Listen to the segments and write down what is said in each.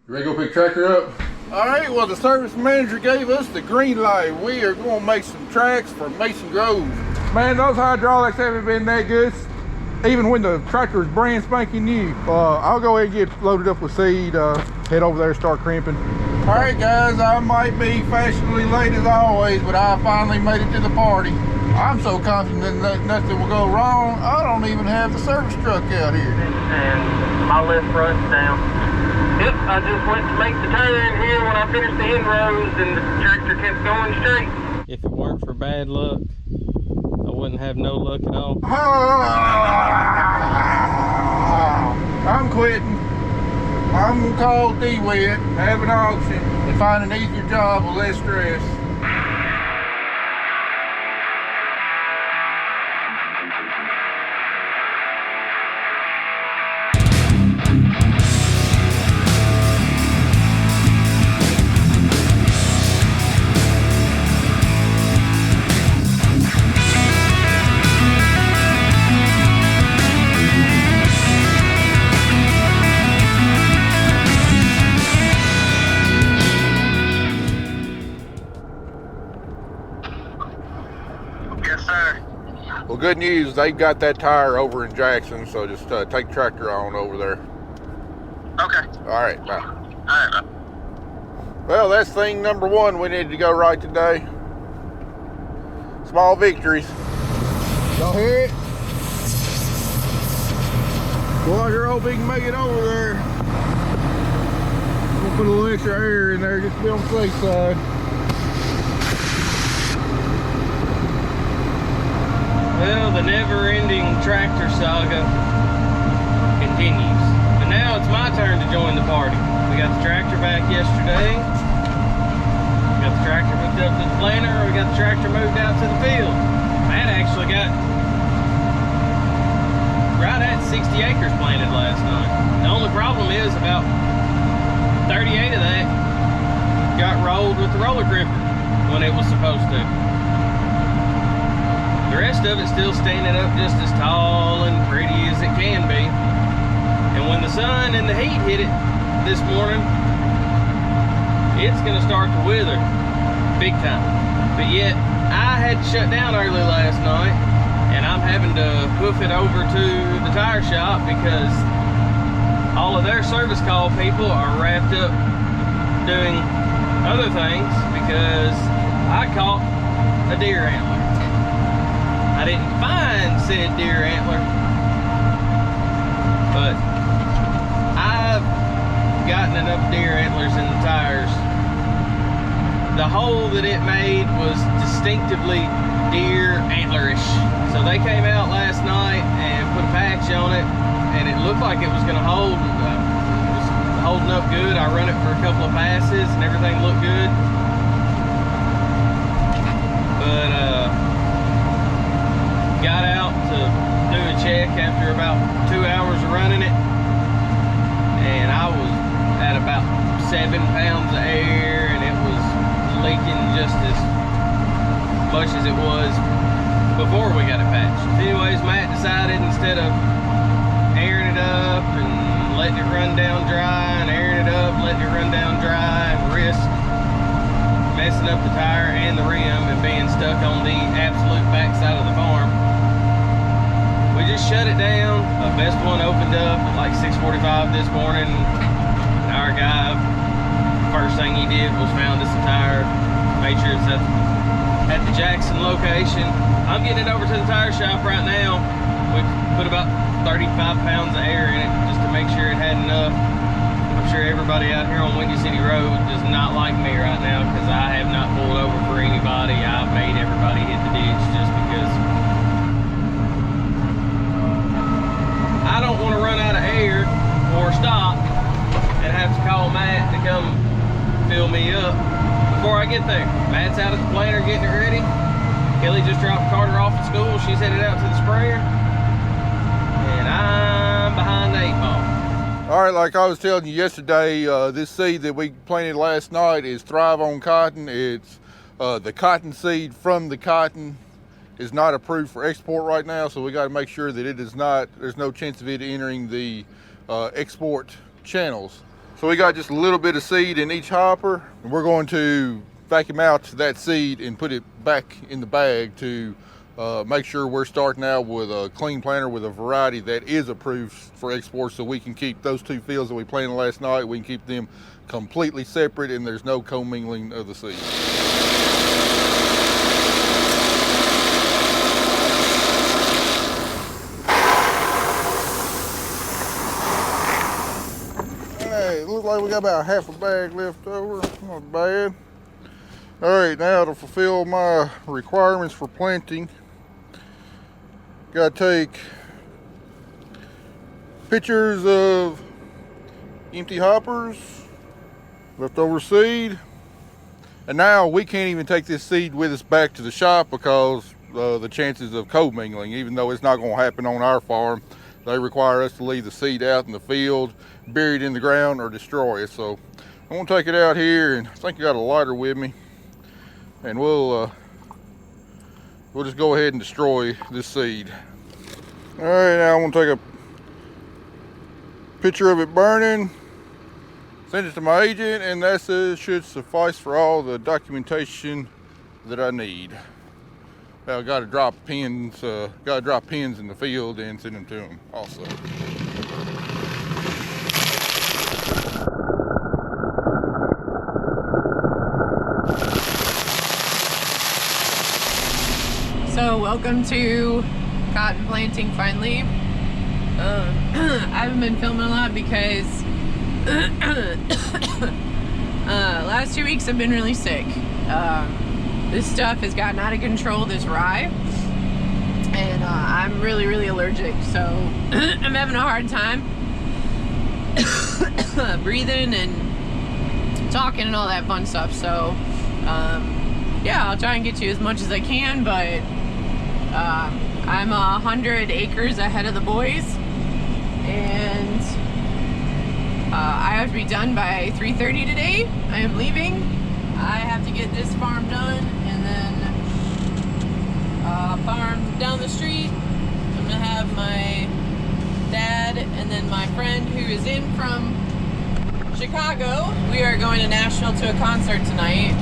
You ready to go pick tractor up? All right, well, the service manager gave us the green light. We are going to make some tracks for Mason Grove. Man, those hydraulics haven't been that good, even when the tractor is brand spanking new. I'll go ahead and get loaded up with seed, head over there and start crimping. All right, guys, I might be fashionably late as always, but I finally made it to the party. I'm so confident that nothing will go wrong, I don't even have the service truck out here. And my left front's down. Yep, I just went to make the turn here when I finished the inroads and the tractor kept going straight. If it weren't for bad luck, I wouldn't have no luck at all. I'm quitting. I'm gonna call D-Wet, have an auction, and find an easier job with less stress. Well, good news, they've got that tire over in Jackson, so just take tractor on over there. Okay. All right, bye. All right, bye. Well, that's thing number one we needed to go right today. Small victories. Y'all hear it? Well, I sure hope he can make it over there. I'm gonna put a little extra air in there just to be on the safe side. Well, the never-ending tractor saga continues. And now it's my turn to join the party. We got the tractor back yesterday. We got the tractor hooked up to the planter. We got the tractor moved out to the field. Matt actually got right at 60 acres planted last night. The only problem is about 38 of that got rolled with the roller gripper when it was supposed to. The rest of it's still standing up just as tall and pretty as it can be. And when the sun and the heat hit it this morning, it's gonna start to wither big time. But yet, I had to shut down early last night, and I'm having to hoof it over to the tire shop because all of their service call people are wrapped up doing other things because I caught a deer antler. I didn't find said deer antler, but I've gotten enough deer antlers in the tires. The hole that it made was distinctively deer antlerish. So they came out last night and put a patch on it, and it looked like it was going to hold. It was holding up good. I run it for a couple of passes, and everything looked good. But got out to do a check after about 2 hours of running it, and I was at about 7 pounds of air, and it was leaking just as much as it was before we got it patched. Anyways, Matt decided instead of airing it up and letting it run down dry and airing it up, letting it run down dry and risk messing up the tire and the rim and being stuck on the absolute backside of the farm, we just shut it down. The best one opened up at like 6:45 this morning. Our guy, first thing he did was found us a tire, made sure it's at the Jackson location. I'm getting it over to the tire shop right now. We put about 35 pounds of air in it just to make sure it had enough. I'm sure everybody out here on Windy City Road does not like me right now because I have not pulled over for anybody. I've made everybody hit the ditch just because I don't want to run out of air or stop and have to call Matt to come fill me up before I get there. Matt's out at the planter getting it ready. Kelly just dropped Carter off at school. She's headed out to the sprayer. And I'm behind the 8 ball. All right, like I was telling you yesterday, this seed that we planted last night is Thrive on Cotton. It's the cotton seed from the cotton is not approved for export right now, so we got to make sure that it is not, there's no chance of it entering the export channels. So we got just a little bit of seed in each hopper, and we're going to vacuum out that seed and put it back in the bag to make sure we're starting out with a clean planter with a variety that is approved for export, so we can keep those 2 fields that we planted last night, we can keep them completely separate and there's no commingling of the seed. It looks like we got about half a bag left over. Not bad. All right, now to fulfill my requirements for planting, got to take pictures of empty hoppers, leftover seed, and now we can't even take this seed with us back to the shop because the chances of commingling, even though it's not going to happen on our farm, they require us to leave the seed out in the field, buried in the ground, or destroy it. So I'm gonna take it out here, and I think I got a lighter with me, and we'll just go ahead and destroy this seed. All right, now I'm gonna take a picture of it burning, send it to my agent, and that should suffice for all the documentation that I need. I gotta drop pins in the field and send them to them also. So welcome to cotton planting finally. I haven't been filming a lot because last 2 weeks I've been really sick. This stuff has gotten out of control, this rye, and I'm really allergic, so I'm having a hard time breathing and talking and all that fun stuff. So yeah, I'll try and get you as much as I can, but I'm 100 acres ahead of the boys, and I have to be done by 3:30 today. I am leaving. I have to get this farm done, and then farm down the street. I'm gonna have my dad and then my friend who is in from Chicago. We are going to Nashville to a concert tonight.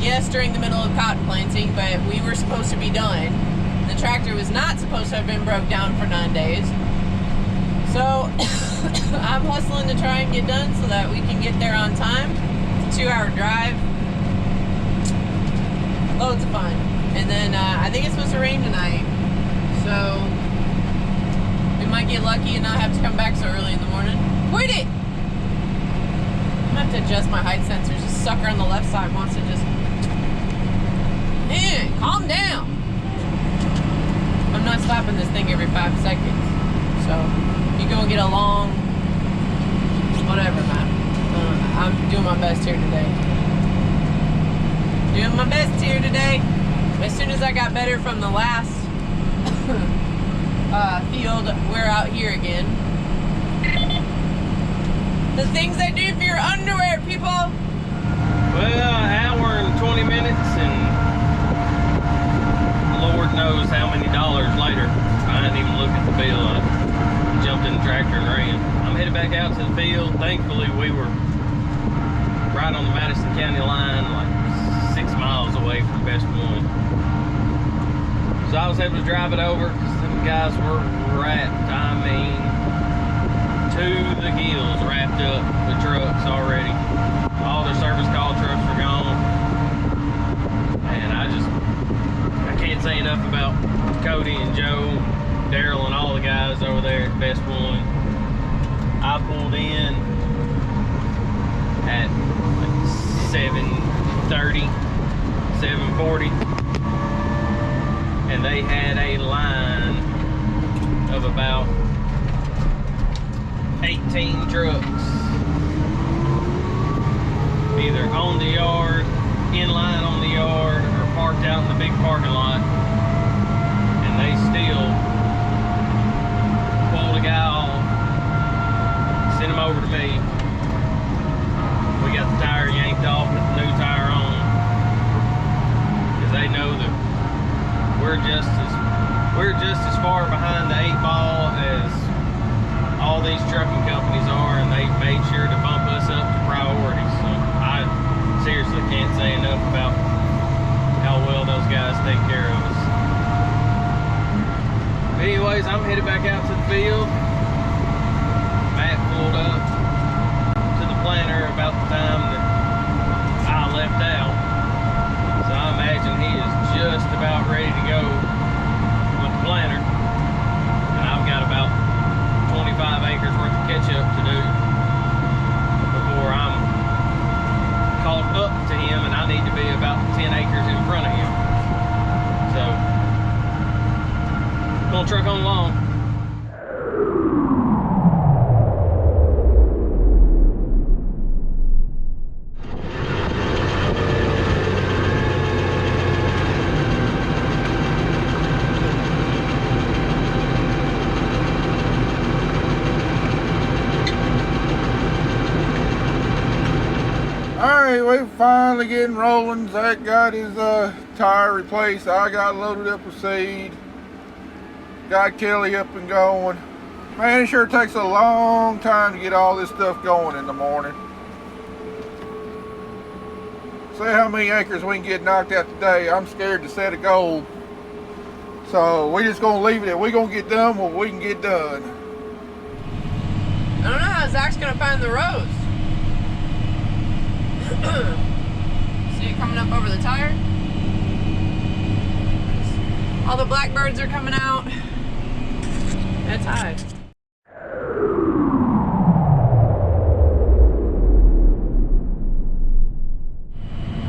Yes, during the middle of cotton planting, but we were supposed to be done. The tractor was not supposed to have been broke down for 9 days. So I'm hustling to try and get done so that we can get there on time. It's a 2-hour drive. Loads of fun. And then I think it's supposed to rain tonight. So we might get lucky and not have to come back so early in the morning. Quit it! I'm gonna have to adjust my height sensors. This sucker on the left side wants to just... Man, calm down. I'm not stopping this thing every 5 seconds. So you go and get a long, whatever, man. I'm doing my best here today. Doing my best here today. As soon as I got better from the last field, we're out here again. The things they do for your underwear, people. Well, an hour and 20 minutes, and Lord knows how many dollars later. I didn't even look at the bill. I jumped in the tractor and ran. I'm headed back out to the field. Thankfully, we were right on the Madison County line, like 6 miles away from best one. So I was able to drive it over because them guys were wrapped. I mean, to the gills, wrapped up with trucks already. All their service call trucks were gone. And I can't say enough about Cody and Joe, Daryl, and all the guys over there at Best One. I pulled in at 7:30, 7:40, and they had a line of about 18 trucks, either on the yard, in line on the yard, or parked out in the big parking lot. And they still pulled a guy off, sent him over to me. We got the tire yanked off with the new tire on, because they know that we're just as far behind the 8 headed back out to the field. Matt pulled up to the planter about the time that I left out. So I imagine he is just about ready to go with the planter. And I've got about 25 acres worth of catch up to do before I'm caught up to him, and I need to be about 10 acres in front of him. So, gonna truck on along. Alright, we're finally getting rolling. Zach got his tire replaced. I got loaded up with seed. Got Kelly up and going. Man, it sure takes a long time to get all this stuff going in the morning. See how many acres we can get knocked out today. I'm scared to set a goal. So we just gonna leave it at we gonna get done what we can get done. I don't know how Zach's gonna find the roads. See it coming up over the tire? All the blackbirds are coming out. That's high.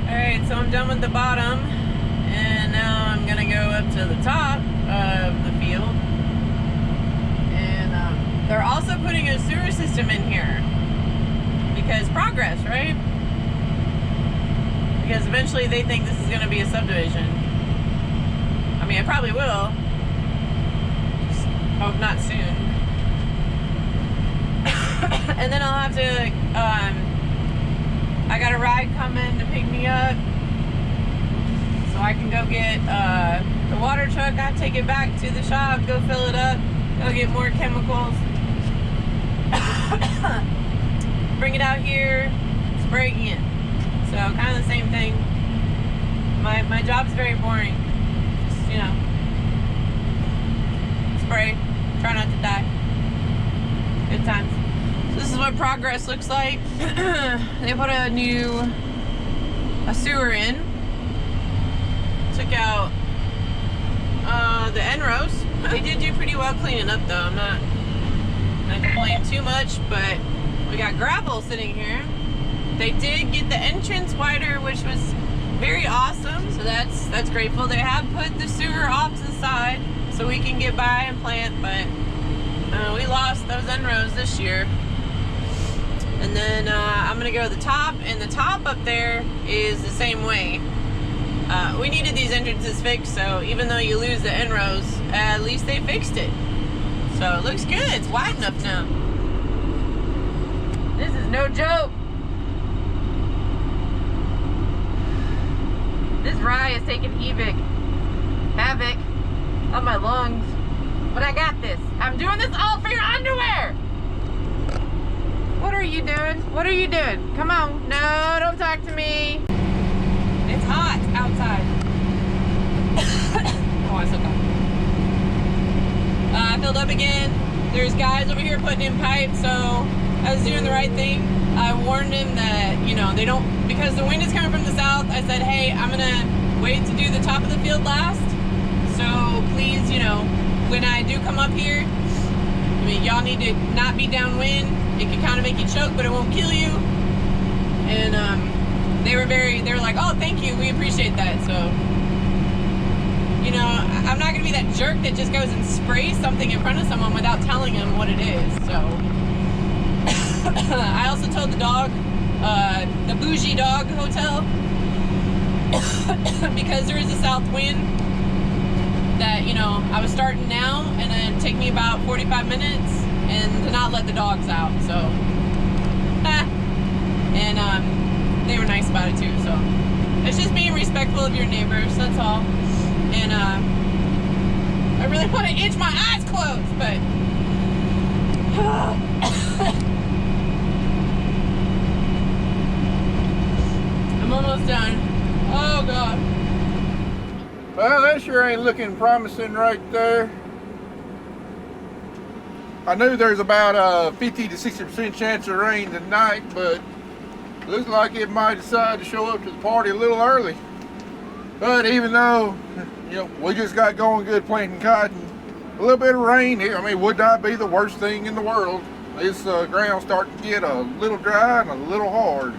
Alright, so I'm done with the bottom, and now I'm gonna go up to the top of the field. And they're also putting a sewer system in here because progress, right? Because eventually they think this is going to be a subdivision. I mean, it probably will. Just hope not soon. And then I'll have to, I got a ride coming to pick me up. So I can go get the water truck. I take it back to the shop, go fill it up, go get more chemicals. Bring it out here, spray again. So kind of the same thing. My job's very boring. Just, you know, spray, try not to die. Good times. So this is what progress looks like. They put a sewer in. Took out the end rows. They did do pretty well cleaning up though. I'm not complaining too much, but we got gravel sitting here. They did get the entrance wider, which was very awesome, so that's grateful. They have put the sewer off to the side so we can get by and plant, but we lost those end rows this year. And then I'm gonna go to the top, and the top up there is the same way. We needed these entrances fixed, so even though you lose the end rows, at least they fixed it. So it looks good, it's wide enough now. This is no joke. This rye is taking havoc on my lungs, but I got this. I'm doing this all for your underwear. What are you doing? What are you doing? Come on. No, don't talk to me. It's hot outside. Oh, I'm so cold. I filled up again. There's guys over here putting in pipes, so I was doing the right thing. I warned him that, you know, they don't, because the wind is coming from the south, I said, hey, I'm gonna wait to do the top of the field last. So please, you know, when I do come up here, I mean, y'all need to not be downwind. It can kind of make you choke, but it won't kill you. And they were like, oh, thank you, we appreciate that. So, you know, I'm not gonna be that jerk that just goes and sprays something in front of someone without telling them what it is, so. I also told the dog, the bougie dog hotel, because there is a south wind, that, you know, I was starting now and it'd take me about 45 minutes and to not let the dogs out, so. And they were nice about it too, so. It's just being respectful of your neighbors, that's all. And I really want to itch my eyes closed, but. I'm almost done. Oh God. Well, that sure ain't looking promising right there. I knew there's about a 50 to 60% chance of rain tonight, but looks like it might decide to show up to the party a little early. But even though, you know, we just got going good planting cotton, a little bit of rain here, I mean, would not be the worst thing in the world. This ground's starting to get a little dry and a little hard.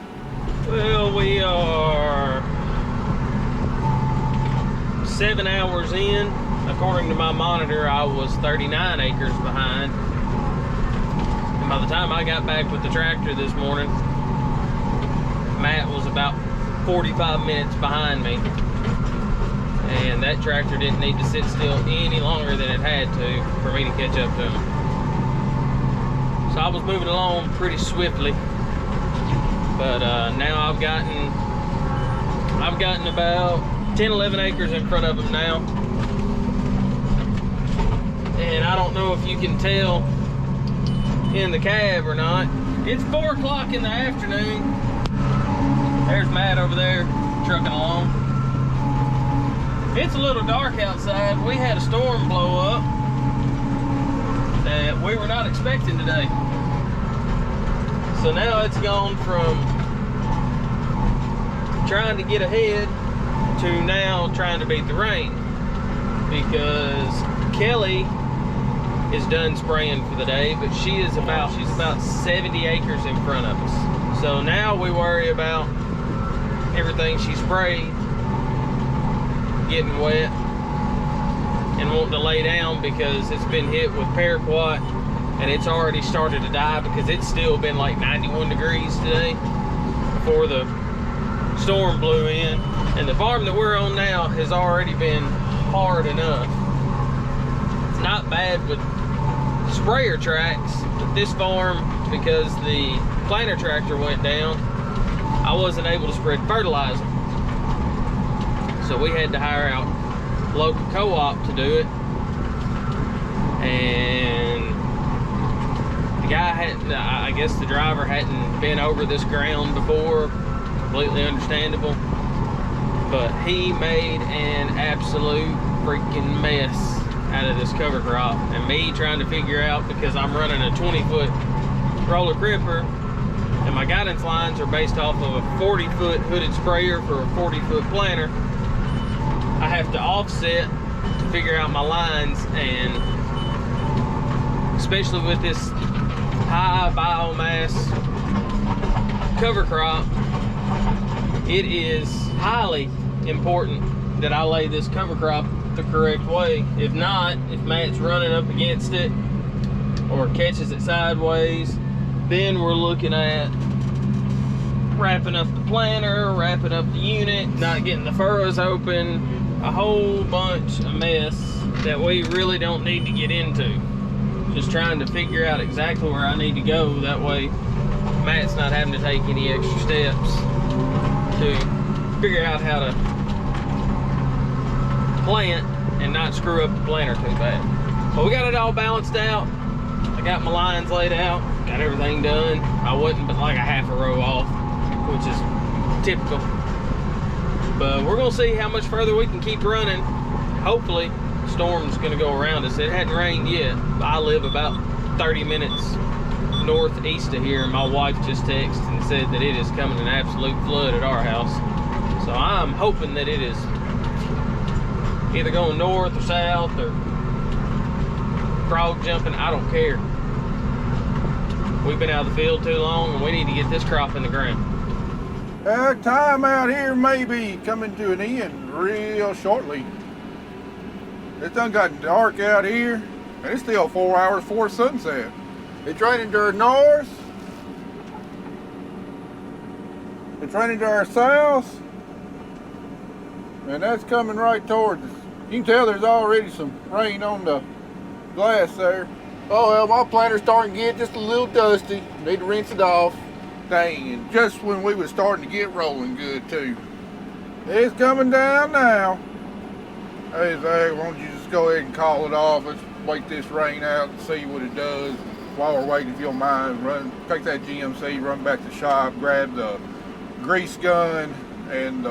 Well, we are 7 hours in. According to my monitor, I was 39 acres behind. And by the time I got back with the tractor this morning, Matt was about 45 minutes behind me. And that tractor didn't need to sit still any longer than it had to for me to catch up to him. So I was moving along pretty swiftly. But now I've gotten about 10, 11 acres in front of him now. And I don't know if you can tell in the cab or not. It's 4 o'clock in the afternoon. There's Matt over there trucking along. It's a little dark outside. We had a storm blow up that we were not expecting today. So now it's gone from trying to get ahead to now trying to beat the rain, because Kelly is done spraying for the day, but she's about 70 acres in front of us. So now we worry about everything she sprayed getting wet and wanting to lay down because it's been hit with paraquat and it's already started to die, because it's still been like 91 degrees today before the storm blew in. And the farm that we're on now has already been hard enough. It's not bad with sprayer tracks, but this farm, because the planter tractor went down, I wasn't able to spread fertilizer. So we had to hire out local co-op to do it. And the guy hadn't, I guess the driver hadn't been over this ground before, completely understandable. But he made an absolute freaking mess out of this cover crop. And me trying to figure out, because I'm running a 20-foot roller cripper, and my guidance lines are based off of a 40-foot hooded sprayer for a 40-foot planter. I have to offset to figure out my lines, and especially with this high biomass cover crop, it is highly important that I lay this cover crop the correct way. If not, if Matt's running up against it or catches it sideways, then we're looking at wrapping up the planter, wrapping up the unit, not getting the furrows open, a whole bunch of mess that we really don't need to get into. Just trying to figure out exactly where I need to go, that way Matt's not having to take any extra steps to figure out how to plant and not screw up the planter too bad. But we got it all balanced out. I got my lines laid out, got everything done. I wasn't but like a half a row off, which is typical. But we're gonna see how much further we can keep running. Hopefully, the storm's gonna go around us. It hadn't rained yet. I live about 30 minutes northeast of here, and my wife just texted and said that it is coming an absolute flood at our house. So I'm hoping that it is either going north or south or frog jumping. I don't care. We've been out of the field too long, and we need to get this crop in the ground. Time out here may be coming to an end real shortly. It's done got dark out here, and it's still 4 hours before sunset. It's raining to our north. It's raining to our south. And that's coming right towards us. You can tell there's already some rain on the glass there. Oh well, my planter's starting to get just a little dusty. Need to rinse it off. Dang, and just when we were starting to get rolling good too. It's coming down now. Hey Zach, why don't you just go ahead and call it off? Let's wait this rain out and see what it does. While we're waiting, if you don't mind, take that GMC, run back to the shop, grab the grease gun and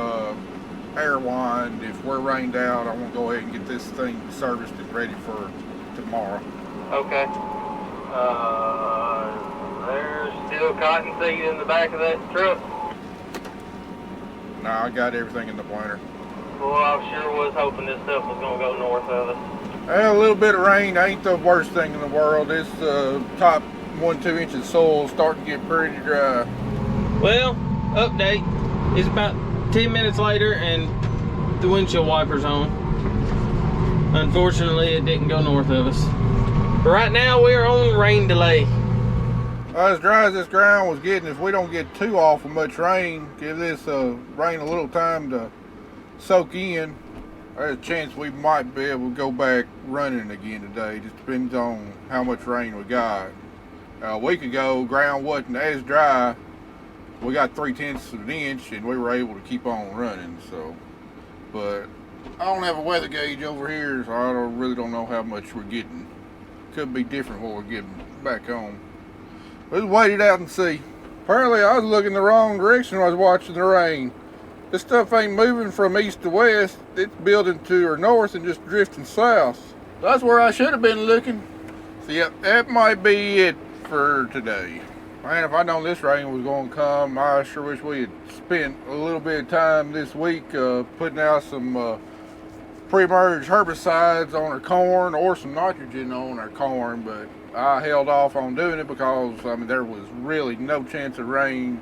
air wand. If we're rained out, I want to go ahead and get this thing serviced and ready for tomorrow. Okay. There's still cottonseed in the back of that truck. Nah, I got everything in the planter. Boy, I sure was hoping this stuff was gonna go north of us. Well, a little bit of rain ain't the worst thing in the world. This top 1-2 inches of soil starting to get pretty dry. Well, update. It's about 10 minutes later and the windshield wiper's on. Unfortunately, it didn't go north of us. But right now, we're on rain delay. As dry as this ground was getting, if we don't get too awful much rain, give this rain a little time to soak in, there's a chance we might be able to go back running again today. Just depends on how much rain we got. A week ago, ground wasn't as dry. We got 3/10 of an inch and we were able to keep on running. So, but I don't have a weather gauge over here, so I really don't know how much we're getting. Could be different what we're getting back home. Let's wait it out and see. Apparently I was looking the wrong direction when I was watching the rain. This stuff ain't moving from east to west. It's building to our north and just drifting south. That's where I should have been looking. So yep, that might be it for today. Man, if I'd known this rain was going to come, I sure wish we had spent a little bit of time this week putting out some pre-emerge herbicides on our corn or some nitrogen on our corn, but I held off on doing it because I mean there was really no chance of rain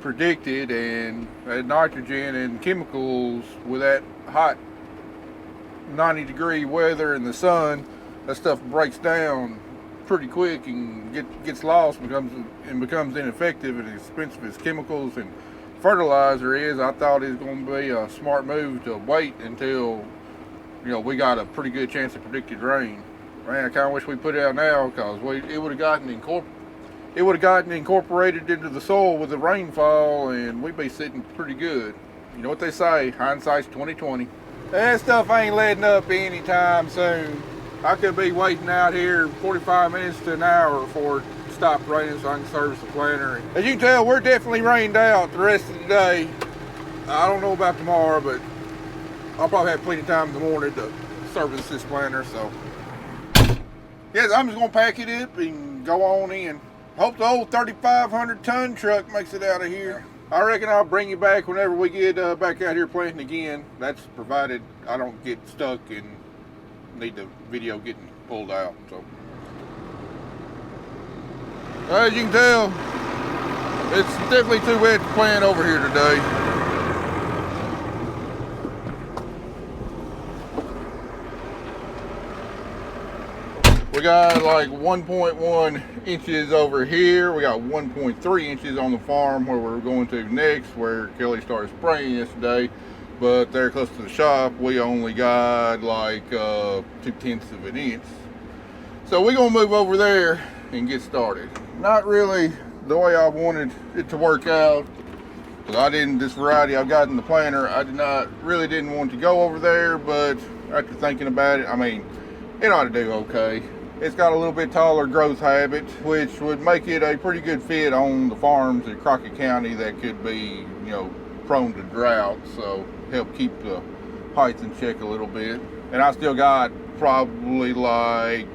predicted, and nitrogen and chemicals with that hot 90-degree weather in the sun, that stuff breaks down pretty quick and gets lost and becomes ineffective and expensive as chemicals and fertilizer is. I thought it was going to be a smart move to wait until we got a pretty good chance of predicted rain. Man, I kind of wish we put it out now because it would have gotten incorporated into the soil with the rainfall, and we'd be sitting pretty good. You know what they say, hindsight's 20/20. That stuff ain't letting up anytime soon. I could be waiting out here 45 minutes to an hour before it stops raining so I can service the planter. As you can tell, we're definitely rained out the rest of the day. I don't know about tomorrow, but I'll probably have plenty of time in the morning to service this planter. So yes, I'm just gonna pack it up and go on in. Hope the old 3,500 ton truck makes it out of here. I reckon I'll bring you back whenever we get back out here planting again. That's provided I don't get stuck and need the video getting pulled out. So as you can tell, it's definitely too wet to plant over here today. We got like 1.1 inches over here. We got 1.3 inches on the farm where we're going to next, where Kelly started spraying yesterday. But there close to the shop, we only got like 2/10 of an inch. So we're gonna move over there and get started. Not really the way I wanted it to work out. Because this variety I've got in the planter, I didn't want to go over there, but after thinking about it, I mean, it ought to do okay. It's got a little bit taller growth habit, which would make it a pretty good fit on the farms in Crockett County that could be, prone to drought. So help keep the heights in check a little bit. And I still got probably like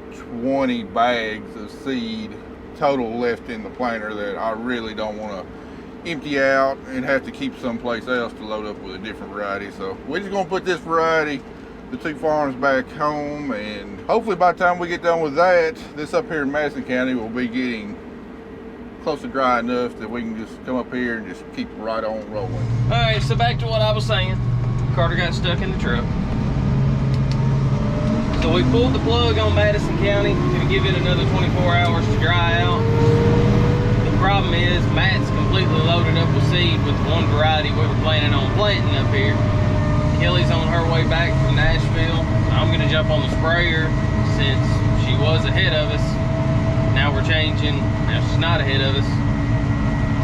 20 bags of seed total left in the planter that I really don't want to empty out and have to keep someplace else to load up with a different variety. So we're just going to put this variety, the two farms, back home, and hopefully by the time we get done with that, this up here in Madison County will be getting close to dry enough that we can just come up here and just keep right on rolling. All right, so back to what I was saying. Carter got stuck in the truck. So we pulled the plug on Madison County to give it another 24 hours to dry out. The problem is Matt's completely loaded up with seed with one variety we were planning on planting up here. Kelly's on her way back from Nashville. I'm gonna jump on the sprayer since she was ahead of us. Now we're changing, now she's not ahead of us.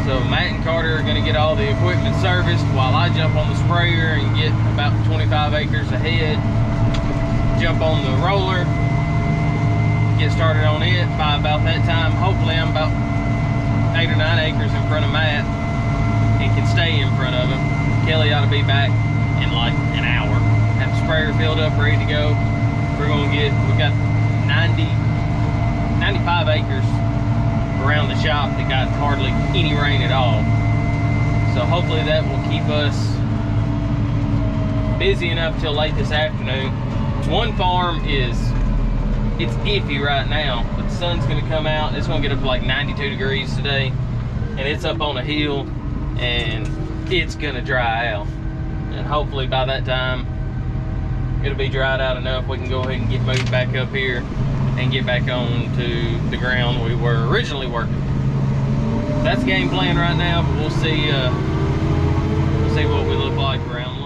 So Matt and Carter are gonna get all the equipment serviced while I jump on the sprayer and get about 25 acres ahead. Jump on the roller, get started on it. By about that time, hopefully I'm about 8 or 9 acres in front of Matt and can stay in front of him. Kelly ought to be back in like an hour. Have the sprayer filled up, ready to go. We've got 95 acres around the shop that got hardly any rain at all. So hopefully that will keep us busy enough till late this afternoon. One farm it's iffy right now, but the sun's gonna come out. It's gonna get up to like 92 degrees today, and it's up on a hill, and it's gonna dry out. And hopefully by that time, it'll be dried out enough we can go ahead and get moved back up here and get back on to the ground we were originally working. That's game plan right now, but we'll see what we look like around